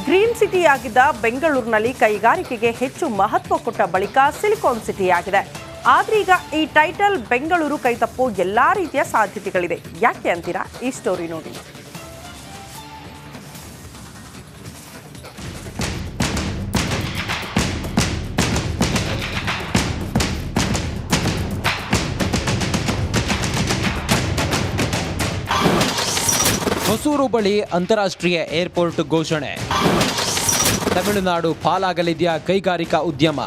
Green ಸಿಟಿಯಾಗಿದ್ದ ಬೆಂಗಳೂರಿನಲ್ಲಿ ಕೈಗಾರಿಕೆಗೆ ಹೆಚ್ಚು ಮಹತ್ವ ಕೊಟ್ಟ ಬಳಿಕ ಸಿಲಿಕಾನ್ ಸಿಟಿಯಾಗಿದೆ. ಆದ್ರೀಗ ಈ ಟೈಟಲ್ ಬೆಂಗಳೂರು ಕೈತಪ್ಪೋ ಎಲ್ಲಾ ರೀತಿಯ ಸಾಧ್ಯತೆಗಳಿದೆ. ಯಾಕೆ ಅಂತೀರಾ? ಈ ಸ್ಟೋರಿ ನೋಡಿ. ಹೊಸೂರು ಬಳಿ ಅಂತಾರಾಷ್ಟ್ರೀಯ ಏರ್ಪೋರ್ಟ್ ಘೋಷಣೆ. ತಮಿಳುನಾಡು ಪಾಲಾಗಲಿದೆಯಾ ಕೈಗಾರಿಕಾ ಉದ್ಯಮ?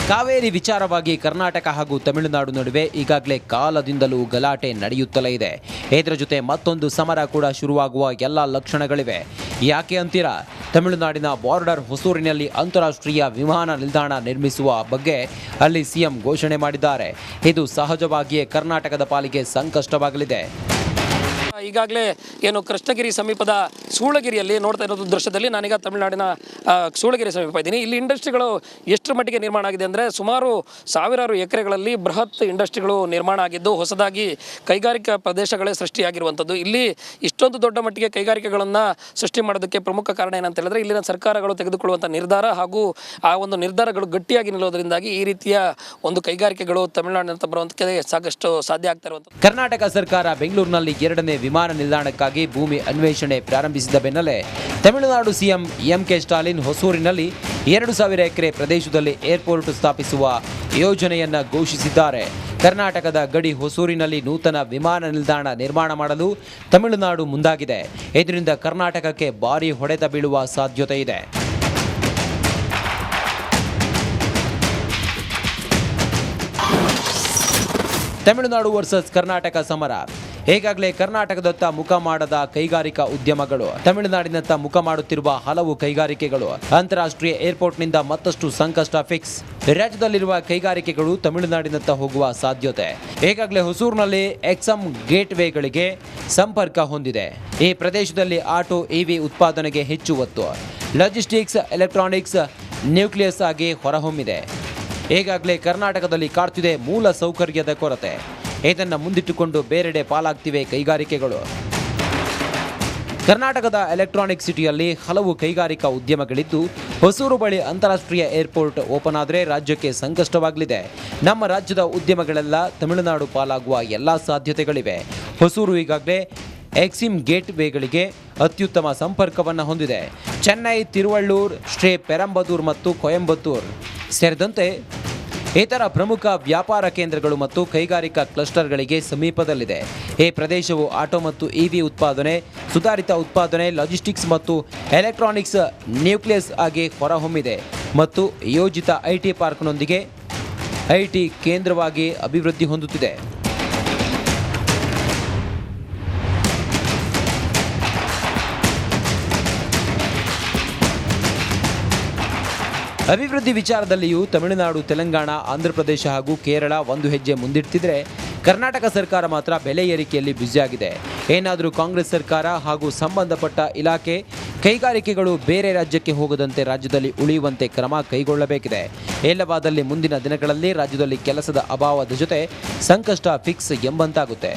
ಕಾವೇರಿ ವಿಚಾರವಾಗಿ ಕರ್ನಾಟಕ ಹಾಗೂ ತಮಿಳುನಾಡು ನಡುವೆ ಈಗಾಗಲೇ ಕಾಲದಿಂದಲೂ ಗಲಾಟೆ ನಡೆಯುತ್ತಲೇ ಇದೆ. ಇದರ ಜೊತೆ ಮತ್ತೊಂದು ಸಮರ ಕೂಡ ಶುರುವಾಗುವ ಎಲ್ಲ ಲಕ್ಷಣಗಳಿವೆ. ಯಾಕೆ ಅಂತೀರಾ? ತಮಿಳುನಾಡಿನ ಬಾರ್ಡರ್ ಹೊಸೂರಿನಲ್ಲಿ ಅಂತಾರಾಷ್ಟ್ರೀಯ ವಿಮಾನ ನಿಲ್ದಾಣ ನಿರ್ಮಿಸುವ ಬಗ್ಗೆ ಅಲ್ಲಿ ಸಿಎಂ ಘೋಷಣೆ ಮಾಡಿದ್ದಾರೆ. ಇದು ಸಹಜವಾಗಿಯೇ ಕರ್ನಾಟಕದ ಪಾಲಿಗೆ ಸಂಕಷ್ಟವಾಗಲಿದೆ. ಈಗಾಗಲೇ ಏನು ಕೃಷ್ಣಗಿರಿ ಸಮೀಪದ ಸೂಳಗಿರಿಯಲ್ಲಿ ನೋಡ್ತಾ ಇರೋದು ದೃಶ್ಯದಲ್ಲಿ ನಾನೀಗ ತಮಿಳುನಾಡಿನ ಸೂಳಗಿರಿ ಸಮೀಪ ಇದ್ದೀನಿ. ಇಲ್ಲಿ ಇಂಡಸ್ಟ್ರಿಗಳು ಎಷ್ಟರ ಮಟ್ಟಿಗೆ ನಿರ್ಮಾಣ ಆಗಿದೆ ಅಂದರೆ ಸುಮಾರು ಸಾವಿರಾರು ಎಕರೆಗಳಲ್ಲಿ ಬೃಹತ್ ಇಂಡಸ್ಟ್ರಿಗಳು ನಿರ್ಮಾಣ ಆಗಿದ್ದು ಹೊಸದಾಗಿ ಕೈಗಾರಿಕಾ ಪ್ರದೇಶಗಳೇ ಸೃಷ್ಟಿಯಾಗಿರುವಂಥದ್ದು. ಇಲ್ಲಿ ಇಷ್ಟೊಂದು ದೊಡ್ಡ ಮಟ್ಟಿಗೆ ಕೈಗಾರಿಕೆಗಳನ್ನು ಸೃಷ್ಟಿ ಮಾಡೋದಕ್ಕೆ ಪ್ರಮುಖ ಕಾರಣ ಏನಂತ ಹೇಳಿದ್ರೆ ಇಲ್ಲಿನ ಸರ್ಕಾರಗಳು ತೆಗೆದುಕೊಳ್ಳುವಂಥ ನಿರ್ಧಾರ ಹಾಗೂ ಆ ಒಂದು ನಿರ್ಧಾರಗಳು ಗಟ್ಟಿಯಾಗಿ ನಿಲ್ಲೋದ್ರಿಂದಾಗಿ ಈ ರೀತಿಯ ಒಂದು ಕೈಗಾರಿಕೆಗಳು ತಮಿಳುನಾಡಿನಂತ ಬರುವಂತಕ್ಕೆ ಸಾಕಷ್ಟು ಸಾಧ್ಯ ಆಗ್ತಾ ಇರುವಂಥದ್ದು. ಕರ್ನಾಟಕ ಸರ್ಕಾರ ಬೆಂಗಳೂರಿನಲ್ಲಿ ಎರಡನೇ ವಿಮಾನ ನಿಲ್ದಾಣಕ್ಕಾಗಿ ಭೂಮಿ ಅನ್ವೇಷಣೆ ಪ್ರಾರಂಭಿಸಿದ ಬೆನ್ನಲ್ಲೇ ತಮಿಳುನಾಡು ಸಿಎಂ ಎಂಕೆ ಸ್ಟಾಲಿನ್ ಹೊಸೂರಿನಲ್ಲಿ 2000 ಎಕರೆ ಪ್ರದೇಶದಲ್ಲಿ ಏರ್ಪೋರ್ಟ್ ಸ್ಥಾಪಿಸುವ ಯೋಜನೆಯನ್ನ ಘೋಷಿಸಿದ್ದಾರೆ. ಕರ್ನಾಟಕದ ಗಡಿ ಹೊಸೂರಿನಲ್ಲಿ ನೂತನ ವಿಮಾನ ನಿಲ್ದಾಣ ನಿರ್ಮಾಣ ಮಾಡಲು ತಮಿಳುನಾಡು ಮುಂದಾಗಿದೆ. ಇದರಿಂದ ಕರ್ನಾಟಕಕ್ಕೆ ಭಾರೀ ಹೊಡೆತ ಬೀಳುವ ಸಾಧ್ಯತೆ ಇದೆ. ತಮಿಳುನಾಡು ವರ್ಸಸ್ ಕರ್ನಾಟಕ ಸಮರ. ಈಗಾಗಲೇ ಕರ್ನಾಟಕದತ್ತ ಮುಖ ಮಾಡದ ಕೈಗಾರಿಕಾ ಉದ್ಯಮಗಳು, ತಮಿಳುನಾಡಿನತ್ತ ಮುಖ ಮಾಡುತ್ತಿರುವ ಹಲವು ಕೈಗಾರಿಕೆಗಳು, ಅಂತಾರಾಷ್ಟ್ರೀಯ ಏರ್ಪೋರ್ಟ್ನಿಂದ ಮತ್ತಷ್ಟು ಸಂಕಷ್ಟ ಫಿಕ್ಸ್. ರಾಜ್ಯದಲ್ಲಿರುವ ಕೈಗಾರಿಕೆಗಳು ತಮಿಳುನಾಡಿನತ್ತ ಹೋಗುವ ಸಾಧ್ಯತೆ. ಈಗಾಗಲೇ ಹೊಸೂರಿನಲ್ಲಿ ಎಕ್ಸಮ್ ಗೇಟ್ ವೇಗಳಿಗೆ ಸಂಪರ್ಕ ಹೊಂದಿದೆ. ಈ ಪ್ರದೇಶದಲ್ಲಿ ಆಟೋ ಇವಿ ಉತ್ಪಾದನೆಗೆ ಹೆಚ್ಚು ಒತ್ತು. ಲಾಜಿಸ್ಟಿಕ್ಸ್, ಎಲೆಕ್ಟ್ರಾನಿಕ್ಸ್ ನ್ಯೂಕ್ಲಿಯಸ್ ಆಗಿ ಹೊರಹೊಮ್ಮಿದೆ. ಈಗಾಗಲೇ ಕರ್ನಾಟಕದಲ್ಲಿ ಕಾಡ್ತಿದೆ ಮೂಲ ಸೌಕರ್ಯದ ಕೊರತೆ. ಇದನ್ನು ಮುಂದಿಟ್ಟುಕೊಂಡು ಬೇರೆಡೆ ಪಾಲಾಗ್ತಿವೆ ಕೈಗಾರಿಕೆಗಳು. ಕರ್ನಾಟಕದ ಎಲೆಕ್ಟ್ರಾನಿಕ್ ಸಿಟಿಯಲ್ಲಿ ಹಲವು ಕೈಗಾರಿಕಾ ಉದ್ಯಮಗಳಿದ್ದು ಹೊಸೂರು ಬಳಿ ಅಂತಾರಾಷ್ಟ್ರೀಯ ಏರ್ಪೋರ್ಟ್ ಓಪನ್ ಆದರೆ ರಾಜ್ಯಕ್ಕೆ ಸಂಕಷ್ಟವಾಗಲಿದೆ. ನಮ್ಮ ರಾಜ್ಯದ ಉದ್ಯಮಗಳೆಲ್ಲ ತಮಿಳುನಾಡು ಪಾಲಾಗುವ ಎಲ್ಲ ಸಾಧ್ಯತೆಗಳಿವೆ. ಹೊಸೂರು ಈಗಾಗಲೇ ಎಕ್ಸಿಮ್ ಗೇಟ್ ವೇಗಳಿಗೆ ಅತ್ಯುತ್ತಮ ಸಂಪರ್ಕವನ್ನು ಹೊಂದಿದೆ. ಚೆನ್ನೈ, ತಿರುವಳ್ಳೂರ್, ಶ್ರೀ ಪೆರಂಬದೂರ್ ಮತ್ತು ಕೊಯಂಬತ್ತೂರ್ ಸೇರಿದಂತೆ ಇತರ ಪ್ರಮುಖ ವ್ಯಾಪಾರ ಕೇಂದ್ರಗಳು ಮತ್ತು ಕೈಗಾರಿಕಾ ಕ್ಲಸ್ಟರ್ಗಳಿಗೆ ಸಮೀಪದಲ್ಲಿದೆ. ಈ ಪ್ರದೇಶವು ಆಟೋ ಮತ್ತು ಇವಿ ಉತ್ಪಾದನೆ, ಸುಧಾರಿತ ಉತ್ಪಾದನೆ, ಲಾಜಿಸ್ಟಿಕ್ಸ್ ಮತ್ತು ಎಲೆಕ್ಟ್ರಾನಿಕ್ಸ್ ನ್ಯೂಕ್ಲಿಯಸ್ ಆಗಿ ಹೊರಹೊಮ್ಮಿದೆ ಮತ್ತು ಯೋಜಿತ ಐಟಿ ಪಾರ್ಕ್ನೊಂದಿಗೆ ಐಟಿ ಕೇಂದ್ರವಾಗಿ ಅಭಿವೃದ್ಧಿ ಹೊಂದುತ್ತಿದೆ. ಅಭಿವೃದ್ಧಿ ವಿಚಾರದಲ್ಲಿಯೂ ತಮಿಳುನಾಡು, ತೆಲಂಗಾಣ, ಆಂಧ್ರಪ್ರದೇಶ ಹಾಗೂ ಕೇರಳ ಒಂದು ಹೆಜ್ಜೆ ಮುಂದಿಡ್ತಿದ್ರೆ ಕರ್ನಾಟಕ ಸರ್ಕಾರ ಮಾತ್ರ ಬೆಲೆ ಏರಿಕೆಯಲ್ಲಿ ಬ್ಯುಸಿಯಾಗಿದೆ. ಏನಾದರೂ ಕಾಂಗ್ರೆಸ್ ಸರ್ಕಾರ ಹಾಗೂ ಸಂಬಂಧಪಟ್ಟ ಇಲಾಖೆ ಕೈಗಾರಿಕೆಗಳು ಬೇರೆ ರಾಜ್ಯಕ್ಕೆ ಹೋಗದಂತೆ ರಾಜ್ಯದಲ್ಲಿ ಉಳಿಯುವಂತೆ ಕ್ರಮ ಕೈಗೊಳ್ಳಬೇಕಿದೆ. ಇಲ್ಲವಾದಲ್ಲಿ ಮುಂದಿನ ದಿನಗಳಲ್ಲಿ ರಾಜ್ಯದಲ್ಲಿ ಕೆಲಸದ ಅಭಾವದ ಜೊತೆ ಸಂಕಷ್ಟ ಫಿಕ್ಸ್ ಎಂಬಂತಾಗುತ್ತೆ.